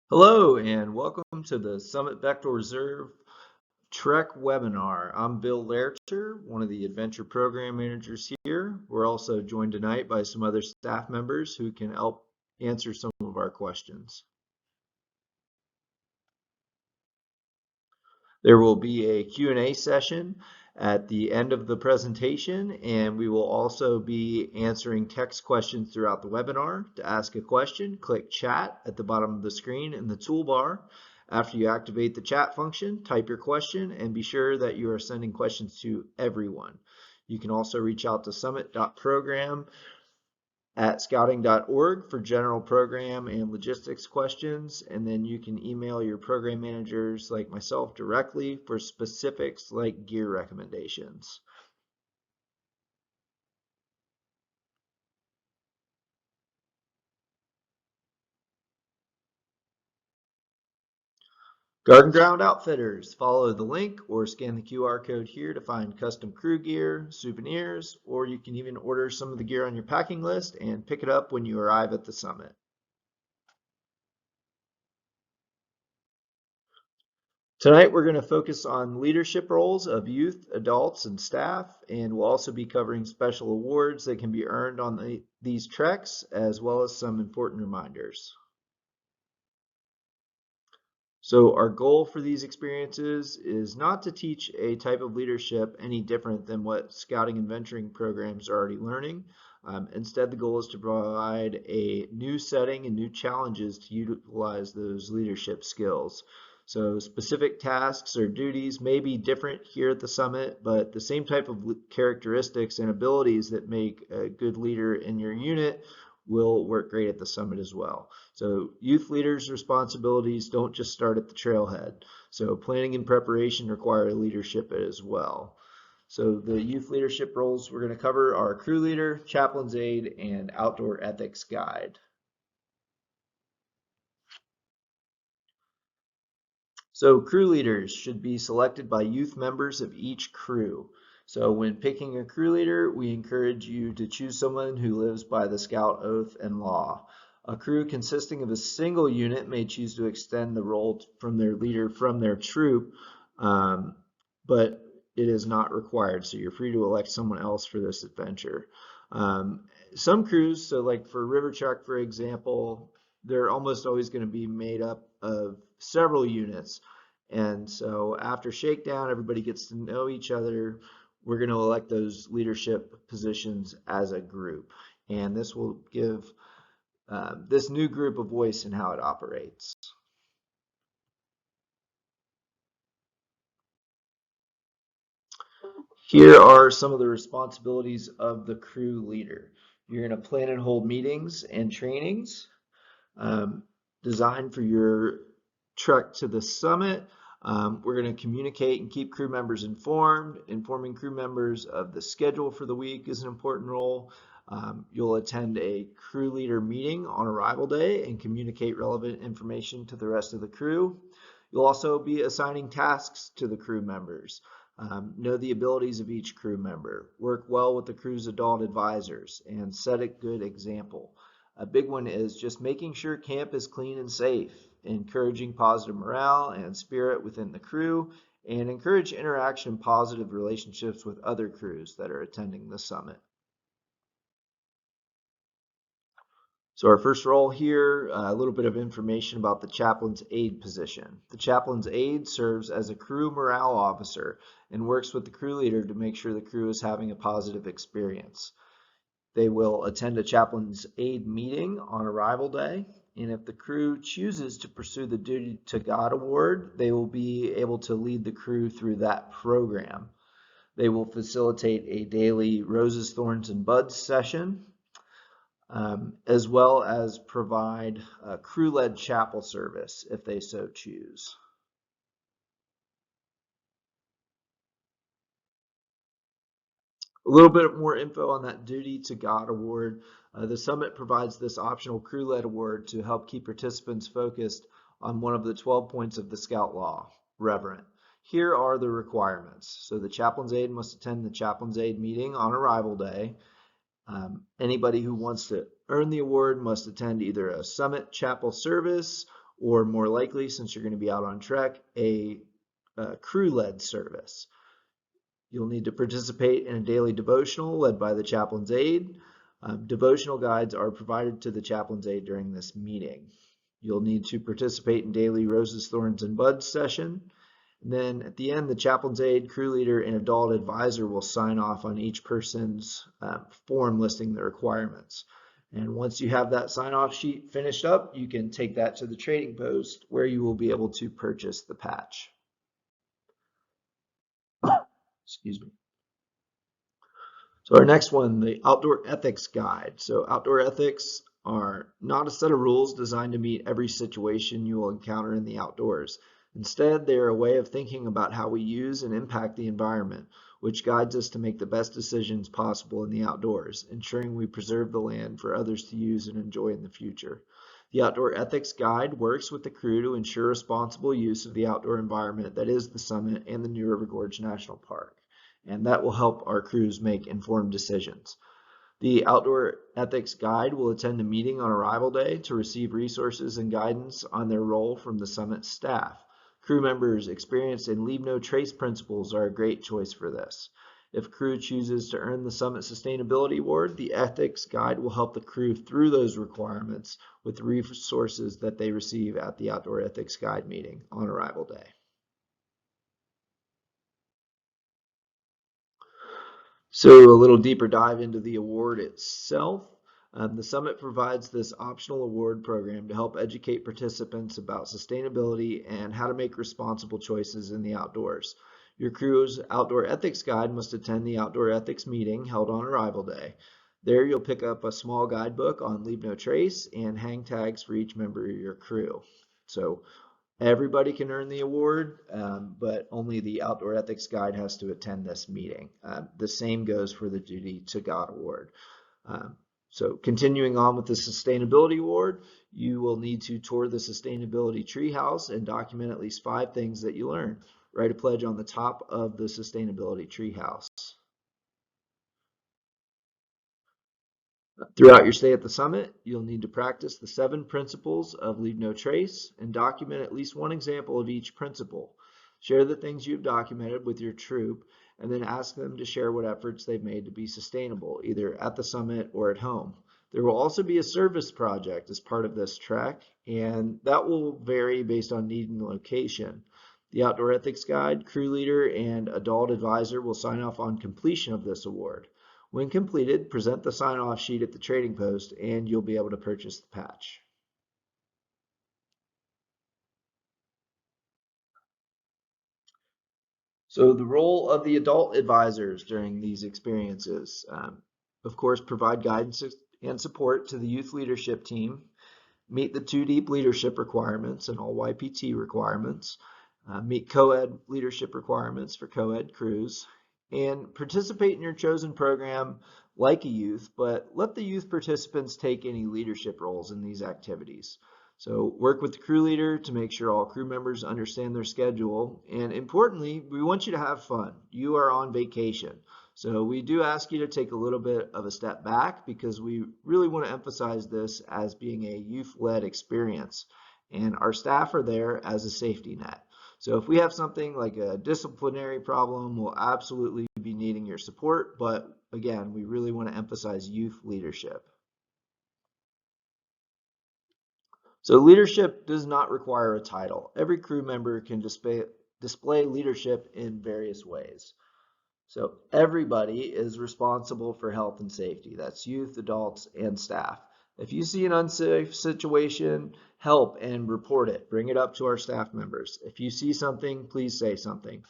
Hello and welcome to the Summit Bechtel Reserve Trek webinar. I'm Bill Lercher, one of the Adventure Program Managers here. We're also joined tonight by some other staff members who can help answer some of our questions. There will be a Q&A session at the end of the presentation, and we will also be answering text questions throughout the webinar. To ask a question, click chat at the bottom of the screen in the toolbar. After you activate the chat function, type your question and be sure that you are sending questions to everyone. You can also reach out to summit.program@scouting.org for general program and logistics questions, and then you can email your program managers like myself directly for specifics like gear recommendations. Garden Ground Outfitters. Follow the link or scan the QR code here to find custom crew gear, souvenirs, or you can even order some of the gear on your packing list and pick it up when you arrive at the summit. Tonight, we're going to focus on leadership roles of youth, adults, and staff, and we'll also be covering special awards that can be earned on these treks, as well as some important reminders. So our goal for these experiences is not to teach a type of leadership any different than what scouting and venturing programs are already learning. Instead, the goal is to provide a new setting and new challenges to utilize those leadership skills. So specific tasks or duties may be different here at the summit, but the same type of characteristics and abilities that make a good leader in your unit will work great at the summit as well. So youth leaders' responsibilities don't just start at the trailhead. So planning and preparation require leadership as well. So the youth leadership roles we're going to cover are crew leader, chaplain's aide, and outdoor ethics guide. So crew leaders should be selected by youth members of each crew. So when picking a crew leader, we encourage you to choose someone who lives by the Scout oath and law. A crew consisting of a single unit may choose to extend the role from their leader from their troop, but it is not required. So you're free to elect someone else for this adventure. Some crews, so like for River Truck, for example, they're almost always going to be made up of several units. And so after shakedown, everybody gets to know each other. We're going to elect those leadership positions as a group. And this will give this new group a voice in how it operates. Here are some of the responsibilities of the crew leader. You're going to plan and hold meetings and trainings designed for your trek to the summit. We're going to communicate and keep crew members informed. Informing crew members of the schedule for the week is an important role. You'll attend a crew leader meeting on arrival day and communicate relevant information to the rest of the crew. You'll also be assigning tasks to the crew members. Know the abilities of each crew member. Work well with the crew's adult advisors and set a good example. A big one is just making sure camp is clean and safe, encouraging positive morale and spirit within the crew, and encourage interaction and positive relationships with other crews that are attending the summit. So our first role here, a little bit of information about the chaplain's aide position. The chaplain's aide serves as a crew morale officer and works with the crew leader to make sure the crew is having a positive experience. They will attend a chaplain's aide meeting on arrival day, and if the crew chooses to pursue the Duty to God award, they will be able to lead the crew through that program. They will facilitate a daily Roses, Thorns, and Buds session, as well as provide a crew-led chapel service if they so choose. A little bit more info on that Duty to God award. The summit provides this optional crew-led award to help keep participants focused on one of the 12 points of the Scout Law, reverent. Here are the requirements. So the chaplain's aide must attend the chaplain's aide meeting on arrival day. Anybody who wants to earn the award must attend either a summit chapel service or more likely, since you're going to be out on trek, a crew-led service. You'll need to participate in a daily devotional led by the chaplain's aide. Devotional guides are provided to the chaplain's aide during this meeting. You'll need to participate in daily Roses, Thorns, and Buds session. And then at the end, the chaplain's aide, crew leader, and adult advisor will sign off on each person's form listing the requirements. And once you have that sign-off sheet finished up, you can take that to the trading post where you will be able to purchase the patch. Excuse me. So our next one, the Outdoor Ethics Guide. So outdoor ethics are not a set of rules designed to meet every situation you will encounter in the outdoors. Instead, they are a way of thinking about how we use and impact the environment, which guides us to make the best decisions possible in the outdoors, ensuring we preserve the land for others to use and enjoy in the future. The Outdoor Ethics Guide works with the crew to ensure responsible use of the outdoor environment that is the summit and the New River Gorge National Park, and that will help our crews make informed decisions. The Outdoor Ethics Guide will attend a meeting on arrival day to receive resources and guidance on their role from the summit staff. Crew members experienced in Leave No Trace principles are a great choice for this. If crew chooses to earn the Summit Sustainability Award, the Ethics Guide will help the crew through those requirements with the resources that they receive at the Outdoor Ethics Guide meeting on arrival day. So a little deeper dive into the award itself. The summit provides this optional award program to help educate participants about sustainability and how to make responsible choices in the outdoors. Your crew's outdoor ethics guide must attend the outdoor ethics meeting held on arrival day. There you'll pick up a small guidebook on Leave No Trace and hang tags for each member of your crew. So everybody can earn the award, but only the Outdoor Ethics Guide has to attend this meeting. The same goes for the Duty to God Award. So continuing on with the Sustainability Award, you will need to tour the Sustainability Treehouse and document at least 5 things that you learned. Write a pledge on the top of the Sustainability Treehouse. Throughout your stay at the summit, you'll need to practice the 7 principles of Leave No Trace and document at least one example of each principle. Share the things you've documented with your troop and then ask them to share what efforts they've made to be sustainable, either at the summit or at home. There will also be a service project as part of this trek, and that will vary based on need and location. The Outdoor Ethics Guide, crew leader, and adult advisor will sign off on completion of this award. When completed, present the sign-off sheet at the trading post and you'll be able to purchase the patch. So the role of the adult advisors during these experiences, of course, provide guidance and support to the youth leadership team, meet the 2 deep leadership requirements and all YPT requirements, meet co-ed leadership requirements for co-ed crews, and participate in your chosen program like a youth, but let the youth participants take any leadership roles in these activities. So work with the crew leader to make sure all crew members understand their schedule. And importantly, we want you to have fun. You are on vacation. So we do ask you to take a little bit of a step back because we really want to emphasize this as being a youth-led experience. And our staff are there as a safety net. So if we have something like a disciplinary problem, we'll absolutely be needing your support. But again, we really want to emphasize youth leadership. So leadership does not require a title. Every crew member can display leadership in various ways. So everybody is responsible for health and safety. That's youth, adults, and staff. If you see an unsafe situation, help and report it. Bring it up to our staff members. If you see something, please say something.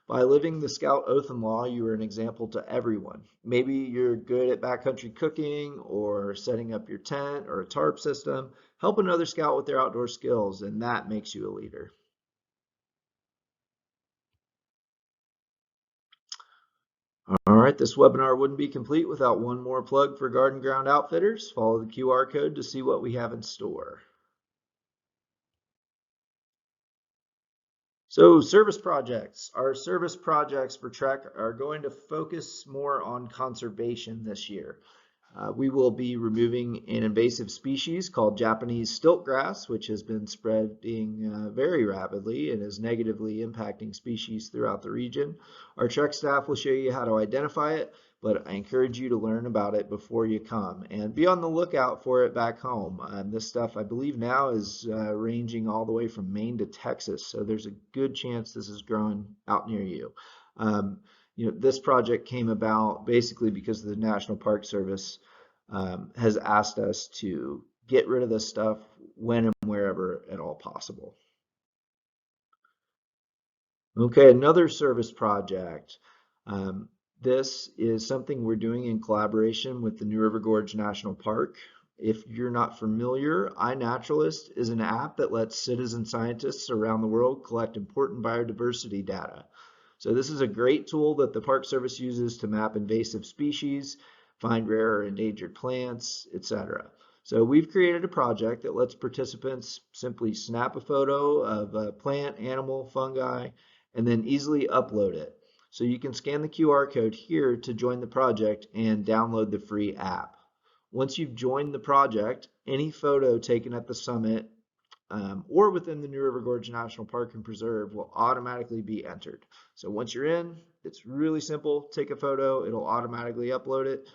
By living the Scout Oath and Law, you are an example to everyone. Maybe you're good at backcountry cooking or setting up your tent or a tarp system. Help another Scout with their outdoor skills, and that makes you a leader. All right, this webinar wouldn't be complete without one more plug for Garden Ground Outfitters. Follow the QR code to see what we have in store. So service projects. Our service projects for Trek are going to focus more on conservation this year. We will be removing an invasive species called Japanese stiltgrass, which has been spreading very rapidly and is negatively impacting species throughout the region. Our Trek staff will show you how to identify it, but I encourage you to learn about it before you come and be on the lookout for it back home. This stuff, I believe now, is ranging all the way from Maine to Texas, so there's a good chance this is growing out near you. This project came about basically because the National Park Service has asked us to get rid of this stuff when and wherever at all possible. Okay, another service project. This is something we're doing in collaboration with the New River Gorge National Park. If you're not familiar, iNaturalist is an app that lets citizen scientists around the world collect important biodiversity data. So this is a great tool that the Park Service uses to map invasive species, find rare or endangered plants, etc. So we've created a project that lets participants simply snap a photo of a plant, animal, fungi, and then easily upload it. So you can scan the QR code here to join the project and download the free app. Once you've joined the project, any photo taken at the summit or within the New River Gorge National Park and Preserve will automatically be entered. So once you're in, it's really simple. Take a photo, it'll automatically upload it.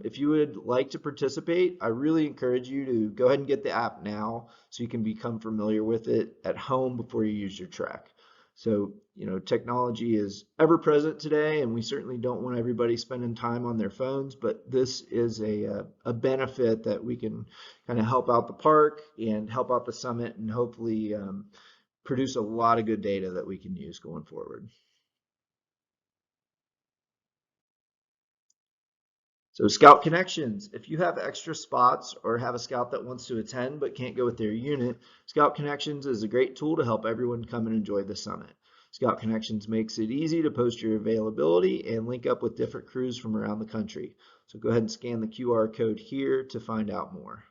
If you would like to participate, I really encourage you to go ahead and get the app now so you can become familiar with it at home before you use your Trek. So, technology is ever present today, and we certainly don't want everybody spending time on their phones, but this is a benefit that we can kind of help out the park and help out the summit and hopefully produce a lot of good data that we can use going forward. So Scout Connections, if you have extra spots or have a scout that wants to attend but can't go with their unit, Scout Connections is a great tool to help everyone come and enjoy the summit. Scout Connections makes it easy to post your availability and link up with different crews from around the country. So go ahead and scan the QR code here to find out more.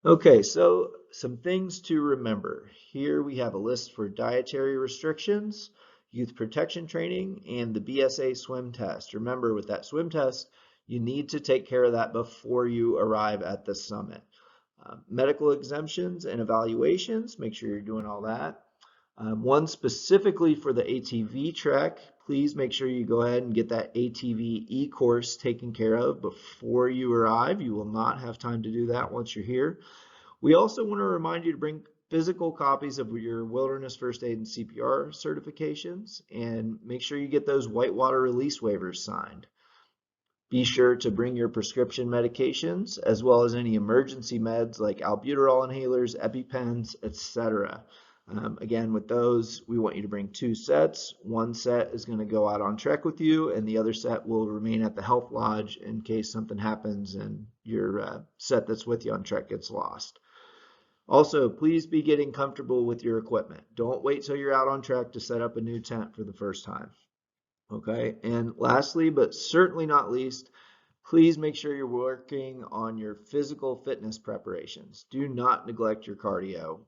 Okay, so some things to remember. Here we have a list for dietary restrictions, youth protection training, and the BSA swim test. Remember, with that swim test, you need to take care of that before you arrive at the summit. Medical exemptions and evaluations, make sure you're doing all that. One specifically for the ATV trek, please make sure you go ahead and get that ATV e-course taken care of before you arrive. You will not have time to do that once you're here. We also want to remind you to bring physical copies of your wilderness first aid and CPR certifications, and make sure you get those whitewater release waivers signed. Be sure to bring your prescription medications as well as any emergency meds like albuterol inhalers, EpiPens, etc. Again, with those, we want you to bring 2 sets. One set is going to go out on trek with you, and the other set will remain at the health lodge in case something happens and your set that's with you on trek gets lost. Also, please be getting comfortable with your equipment. Don't wait till you're out on trek to set up a new tent for the first time. Okay, and lastly, but certainly not least, please make sure you're working on your physical fitness preparations. Do not neglect your cardio.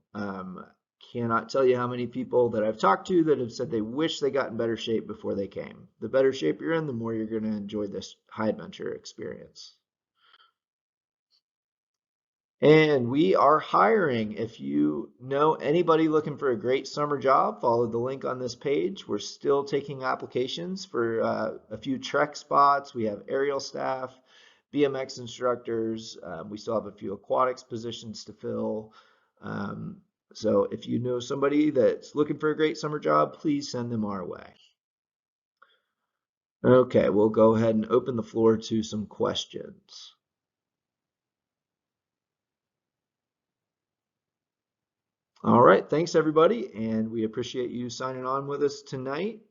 Cannot tell you how many people that I've talked to that have said they wish they got in better shape before they came. The better shape you're in, the more you're going to enjoy this high adventure experience. And we are hiring. If you know anybody looking for a great summer job, follow the link on this page. We're still taking applications for a few trek spots. We have aerial staff, BMX instructors. We still have a few aquatics positions to fill. So if you know somebody that's looking for a great summer job, please send them our way. Okay, we'll go ahead and open the floor to some questions. All right, thanks everybody, and we appreciate you signing on with us tonight.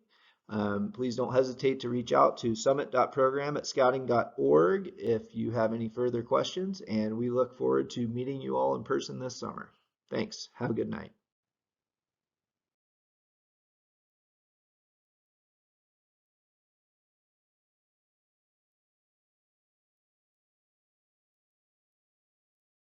Please don't hesitate to reach out to summit.program@scouting.org if you have any further questions, and we look forward to meeting you all in person this summer. Thanks. Have a good night.